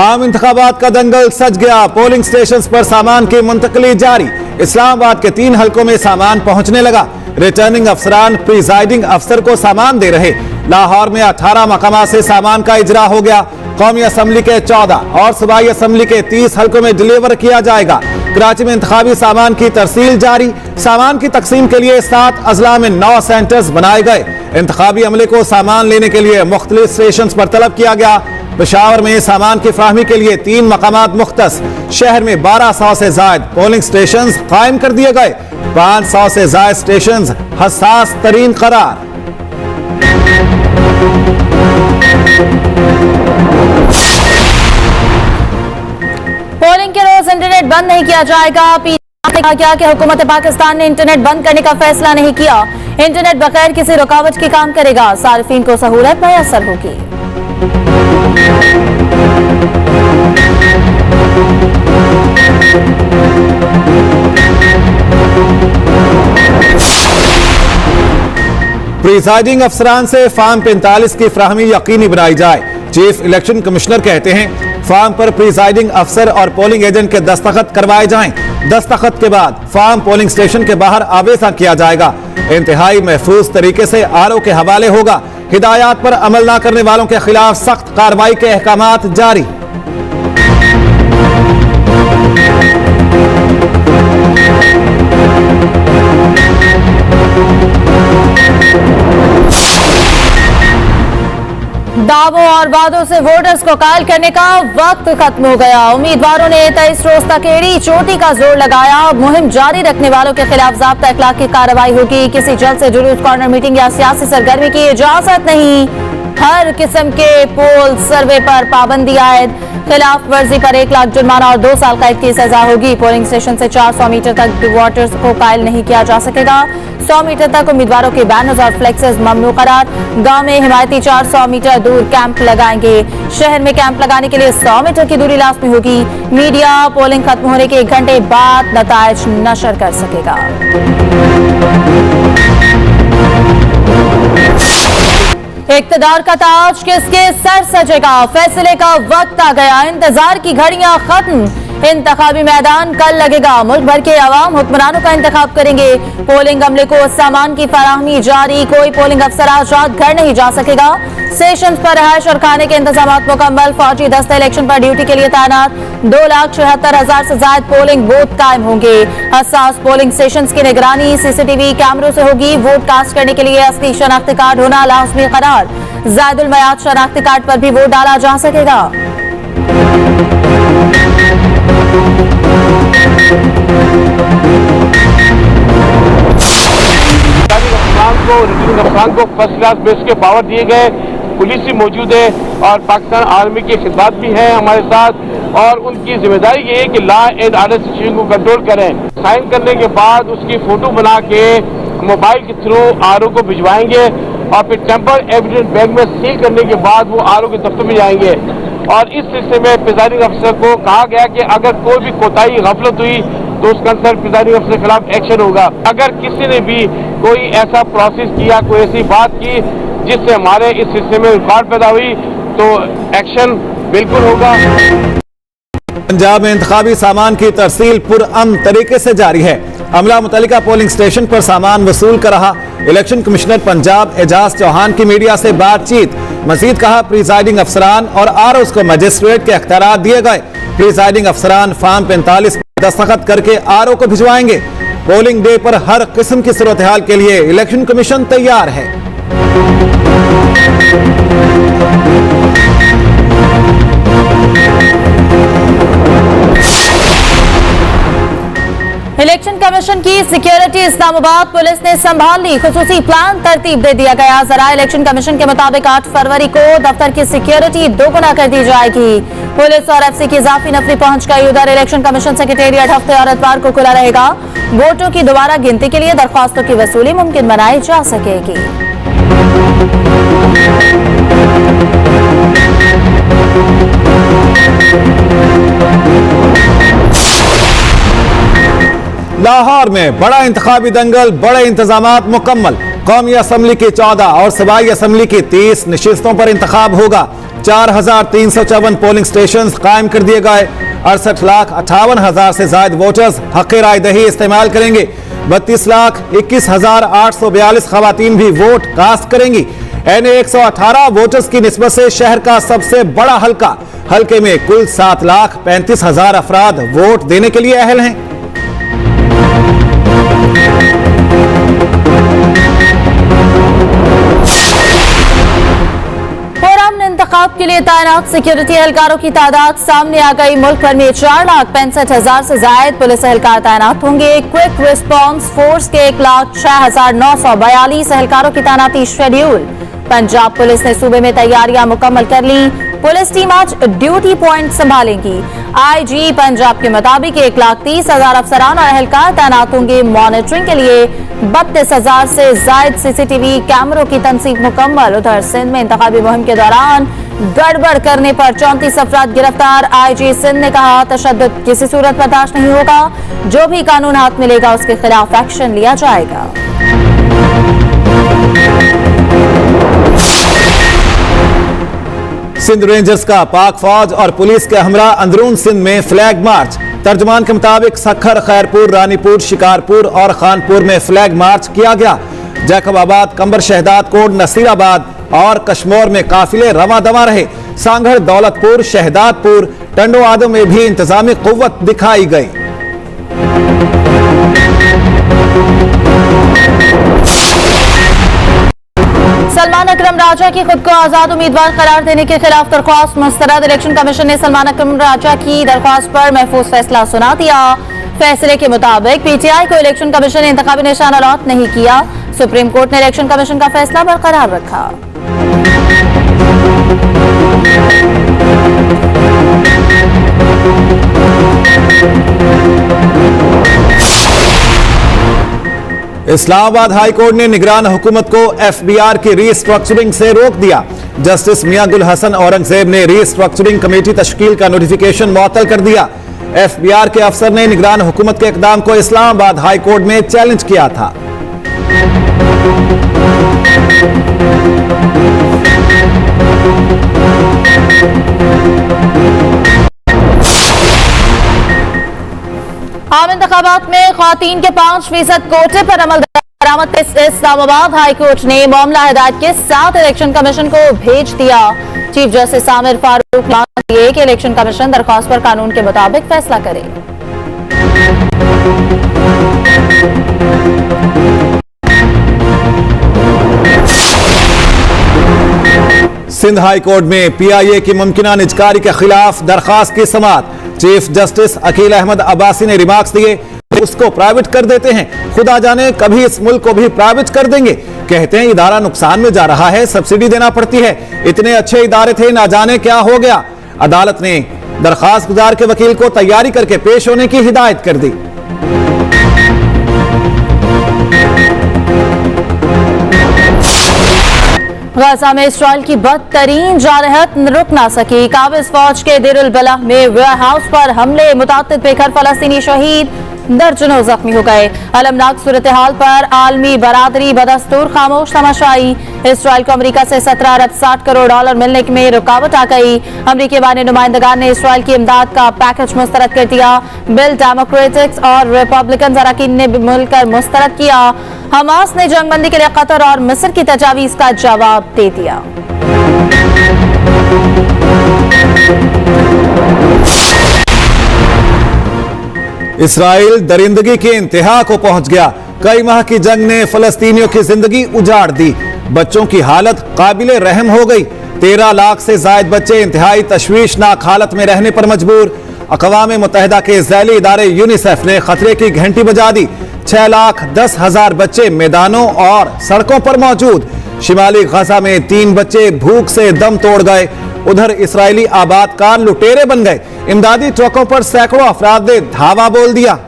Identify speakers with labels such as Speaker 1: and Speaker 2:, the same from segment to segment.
Speaker 1: आम इंतखाबात का दंगल सज गया। पोलिंग स्टेशन पर सामान की मुंतकली जारी। इस्लामाबाद के 3 हलकों में सामान पहुंचने लगा। रिटर्निंग अफसरान प्रिजाइडिंग अफसर को सामान दे रहे। लाहौर में 18 मकामात से सामान का इजरा हो गया। कौमी असम्बली के 14 और सूबाई असम्बली के 30 हलकों में डिलीवर किया जाएगा। कराची में इंतखाबी सामान की तरसील जारी। सामान की तकसीम के लिए 7 अजला में 9 सेंटर्स बनाए गए। इंतखाबी अमले को सामान लेने के लिए मुख्तलिफ स्टेशन पर तलब किया गया। पेशावर में सामान की फ्राहमी के लिए 3 मकामात मुख्तस। शहर में 1200 से जायद पोलिंग स्टेशन कायम कर दिए गए। 500 से जायद स्टेशन हसास तरीन करार।
Speaker 2: पोलिंग के रोज इंटरनेट बंद नहीं किया जाएगा। पीटीआई ने कहा गया कि हुकूमत पाकिस्तान ने इंटरनेट बंद करने का फैसला नहीं किया। इंटरनेट बगैर किसी रुकावट के काम करेगा। सार्फिन को सहूलत मैसर होगी।
Speaker 1: प्रिजाइडिंग अफसरान से फार्म 45 की फ्राहमी यकीनी बनाई जाए। चीफ इलेक्शन कमिश्नर कहते हैं फार्म पर प्रिजाइडिंग अफसर और पोलिंग एजेंट के दस्तखत करवाए जाएं। दस्तखत के बाद फार्म पोलिंग स्टेशन के बाहर आवेजा किया जाएगा। इंतहाई महफूज तरीके से आरओ के हवाले होगा। हिदायत पर अमल न करने वालों के खिलाफ सख्त कार्रवाई के अहकामात जारी।
Speaker 2: दावों और वादों से वोटर्स को कायल करने का वक्त खत्म हो गया। उम्मीदवारों ने 23 रोज तक एड़ी चोटी का जोर लगाया। मुहिम जारी रखने वालों के खिलाफ ज़ाब्ता इखलाक की कार्रवाई होगी। किसी जल्द से जुलूस, कॉर्नर मीटिंग या सियासी सरगर्मी की इजाजत नहीं। हर किस्म के पोल सर्वे पर पाबंदी आयद। खिलाफ वर्जी पर 1 लाख जुर्माना और 2 साल कैद की सजा होगी। पोलिंग स्टेशन से 400 मीटर तक वोटर्स को कायल नहीं किया जा सकेगा। 100 मीटर तक उम्मीदवारों के बैनर्स और फ्लेक्सेस ममनू करार। गांव में हिमायती 400 मीटर दूर कैंप लगाएंगे। शहर में कैंप लगाने के लिए 100 मीटर की दूरी लाजमी होगी। मीडिया पोलिंग खत्म होने के 1 घंटे बाद नतायज नशर कर सकेगा। इक्तदार का ताज किसके सर सजेगा? फैसले का वक्त आ गया। इंतजार की घड़ियां खत्म। इंतखाबी मैदान कल लगेगा। मुल्क भर के अवाम हुक्मरानों का इंतखाब करेंगे। पोलिंग अमले को सामान की फराहमी जारी। कोई पोलिंग अफसर आज रात घर नहीं जा सकेगा। स्टेशन पर रहायश और खाने के इंतजाम मुकम्मल। फौजी दस्ते इलेक्शन पर ड्यूटी के लिए तैनात। 2,76,000 से ज्यादा पोलिंग बूथ कायम होंगे। हसास पोलिंग स्टेशन की निगरानी सीसीटीवी कैमरों से होगी। वोट कास्ट करने के लिए असली शनाख्ती कार्ड होना लाजमी करार। ज़ायदुल मयाद शनाख्ती कार्ड पर भी वोट डाला जा सकेगा।
Speaker 3: रिटर्निंग अफसरान को फर्स्ट क्लास बेस के पावर दिए गए। पुलिस भी मौजूद है और पाकिस्तान आर्मी की खिदमत भी है हमारे साथ और उनकी जिम्मेदारी ये है कि लॉ एंड ऑर्डर सिचुएशन को कंट्रोल करें। साइन करने के बाद उसकी फोटो बना के मोबाइल के थ्रू आरओ को भिजवाएंगे और फिर टेम्पर एविडेंस बैग में सील करने के बाद वो आरओ के दफ्तर में जाएंगे। और इस सिलसिले में प्रिजाइडिंग अफसर को कहा गया कि अगर कोई भी कोताही गफलत हुई तो उसका अंदर प्रिजाइडिंग अफसर के खिलाफ एक्शन होगा। अगर किसी ने भी कोई ऐसा प्रोसेस किया, कोई ऐसी बात की जिससे हमारे इस सिलसिले में रुकावट पैदा हुई तो एक्शन बिल्कुल होगा।
Speaker 1: पंजाब में इंतखाबी सामान की तरसील पुरअमन तरीके से जारी है। अमला मुतल्लिका पोलिंग स्टेशन पर सामान वसूल कर रहा। इलेक्शन कमिश्नर पंजाब एजाज चौहान की मीडिया से बातचीत। मजीद कहा प्रिजाइडिंग अफसरान और आरओ को मजिस्ट्रेट के अख्तियार दिए गए। प्रिजाइडिंग अफसरान फार्म 45 पर दस्तखत करके आरओ को भिजवाएंगे। पोलिंग डे पर हर किस्म की सूरत हाल के लिए इलेक्शन कमीशन तैयार है।
Speaker 2: इलेक्शन कमीशन की सिक्योरिटी इस्लामाबाद पुलिस ने संभाल ली। खुसूसी प्लान तरतीब दे दिया गया। जरा इलेक्शन कमीशन के मुताबिक 8 फरवरी को दफ्तर की सिक्योरिटी दोगुना कर दी जाएगी। पुलिस और एफसी की इजाफी नफरी पहुंच गई। उधर इलेक्शन कमीशन सेक्रेटेरिएट हफ्ते और इतवार को खुला रहेगा। वोटों की दोबारा गिनती के लिए दरख्वास्तों की वसूली मुमकिन बनाई जा सकेगी।
Speaker 1: लाहौर में बड़ा इंतखाबी दंगल, बड़े इंतजामात मुकम्मल। कौमी असम्बली की 14 और सूबाई असम्बली की 30 नशिस्तों पर इंतखाब होगा। 4,354 पोलिंग स्टेशन कायम कर दिए गए। 68,58,000 से ज्यादा वोटर्स हक़ राय दही इस्तेमाल करेंगे। 32,21,842 खवातीन भी वोट कास्ट करेंगी। NA 118 वोटर्स की निस्बत से शहर का सबसे बड़ा हल्के में कुल 7,35,000 अफराद वोट देने के लिए अहल हैं।
Speaker 2: इंतखाब के लिए तैनात सिक्योरिटी एहलकारों की तादाद सामने आ गई। मुल्क भर में 4,65,000 से ज्यादा पुलिस एहलकार तैनात होंगे। क्विक रिस्पांस फोर्स के 1,06,942 एहलकारों की तैनाती शेड्यूल। पंजाब पुलिस ने सूबे में तैयारियां मुकम्मल कर ली। पुलिस टीम आज ड्यूटी पॉइंट संभालेंगी। IG पंजाब के मुताबिक 1,30,000 अफसरान और एहलकार तैनात होंगे। मॉनिटरिंग के लिए 32,000 से ज्यादा CCTV कैमरों की तनसीब मुकम्मल। उधर सिंध में इंतखाबी मुहिम के दौरान गड़बड़ करने पर 34 अफराद गिरफ्तार। IG सिंध ने कहा, तशद्दुद किसी सूरत बर्दाश्त नहीं होगा। जो भी कानून हाथ मिलेगा उसके खिलाफ एक्शन लिया जाएगा।
Speaker 1: सिंध रेंजर्स का पाक फौज और पुलिस के हमरा अंदरून सिंध में फ्लैग मार्च। तर्जुमान के मुताबिक सखर, खैरपुर, रानीपुर, शिकारपुर और खानपुर में फ्लैग मार्च किया गया। जैकबाबाद, कंबर शहदाद कोट, नसीराबाद और कश्मोर में काफिले रवा दवा रहे। सांगढ़, दौलतपुर, शहदादपुर, टंडो आदम में भी इंतजामी कुव्वत दिखाई गई।
Speaker 2: सलमान अकरम राजा की खुद को आजाद उम्मीदवार करार देने के खिलाफ दरख्वास्त मुस्तरद। इलेक्शन कमीशन ने सलमान अकरम राजा की दरख्वास्त पर महफूज फैसला सुना दिया। फैसले के मुताबिक PTI को इलेक्शन कमीशन ने इंतखाबी निशान अलॉट नहीं किया। सुप्रीम कोर्ट ने इलेक्शन कमीशन का फैसला बरकरार रखा।
Speaker 1: इस्लामाबाद हाई कोर्ट ने निगरान हुकूमत को FBR की रीस्ट्रक्चरिंग से रोक दिया। जस्टिस मियां गुल हसन औरंगजेब ने रीस्ट्रक्चरिंग कमेटी तश्कील का नोटिफिकेशन मुअत्तल कर दिया। FBR के अफसर ने निगरान हुकूमत के इकदाम को इस्लामाबाद हाई कोर्ट में चैलेंज किया था।
Speaker 2: आम इंतखाबात में ख्वातीन के 5% कोटे पर अमल दरामद। इस्लामाबाद हाई कोर्ट ने मामला हिदायत के साथ इलेक्शन कमीशन को भेज दिया। चीफ जस्टिस आमिर फारूक ने कहा कि इलेक्शन कमीशन दरख्वास्त पर कानून के मुताबिक फैसला करे।
Speaker 1: सिंध हाई कोर्ट में PIA की मुमकिना निजकारी के खिलाफ दरखास्त की समाअत। चीफ जस्टिस अकील अहमद अब्बासी ने रिमार्क्स दिए, उसको प्राइवेट कर देते हैं, खुदा जाने कभी इस मुल्क को भी प्राइवेट कर देंगे। कहते हैं इदारा नुकसान में जा रहा है, सब्सिडी देना पड़ती है। इतने अच्छे इदारे थे, ना जाने क्या हो गया। अदालत ने दरखास्त गुजार के वकील को तैयारी करके पेश होने की हिदायत कर दी।
Speaker 2: गाजा में इसराइल की बदतरीन जारहत रुक ना सकी। काबिज फौज के देरुल बलाह में वेयर हाउस पर हमले, मुतात्तिद बेघर फलस्तीनी शहीद, दर्जनों जख्मी हो गए। अलमनाक सूरत हाल पर आलमी बरादरी बदस्तूर खामोश तमाशाई। इसराइल को अमेरिका से 17 अरब 60 करोड़ डॉलर मिलने में रुकावट आ गई। अमेरिकी बानी नुमाइंदगान ने इसराइल की इमदाद का पैकेज मुस्तरद कर दिया। बिल डेमोक्रेटिक्स और रिपब्लिकन अरकान ने मिलकर मुस्तरद किया। हमास ने जंगबंदी के लिए कतर और मिस्र की तजावीज का जवाब दे दिया।
Speaker 1: इसराइल दरिंदगी के इंतहा को पहुंच गया। कई माह की जंग ने फलस्तीनियों की जिंदगी उजाड़ दी। बच्चों की हालत काबिले रहम हो गई। 13 लाख से ज्यादा बच्चे इंतहाई तशवीशनाक हालत में रहने पर मजबूर। अक़वाम मुत्तहिदा के ज़ैली इदारे यूनिसेफ ने खतरे की घंटी बजा दी। 6,10,000 बच्चे मैदानों और सड़कों पर मौजूद। शिमाली गजा में 3 बच्चे भूख से दम तोड़ गए। उधर इसराइली आबादकार लुटेरे बन गए। इमदादी ट्रकों पर सैकड़ों अफराद ने धावा बोल दिया।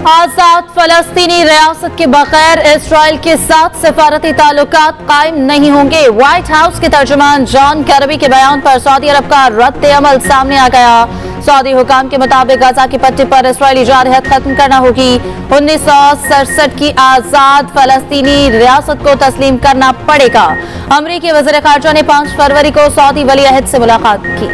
Speaker 2: आजाद फलस्तीनी रियासत के बगैर इसराइल के साथ सिफारती ताल्लुकात कायम नहीं होंगे। व्हाइट हाउस के तर्जुमान जॉन करबी के बयान पर सऊदी अरब का रद्द अमल सामने आ गया। सऊदी हुकाम के मुताबिक गाजा की पट्टी पर इसराइली जारहत खत्म करना होगी। 1967 की आजाद फलस्तीनी रियासत को तस्लीम करना पड़ेगा। अमरीकी वज़ीर ख़ारजा ने 5 फरवरी को सऊदी वली अहद से मुलाकात की।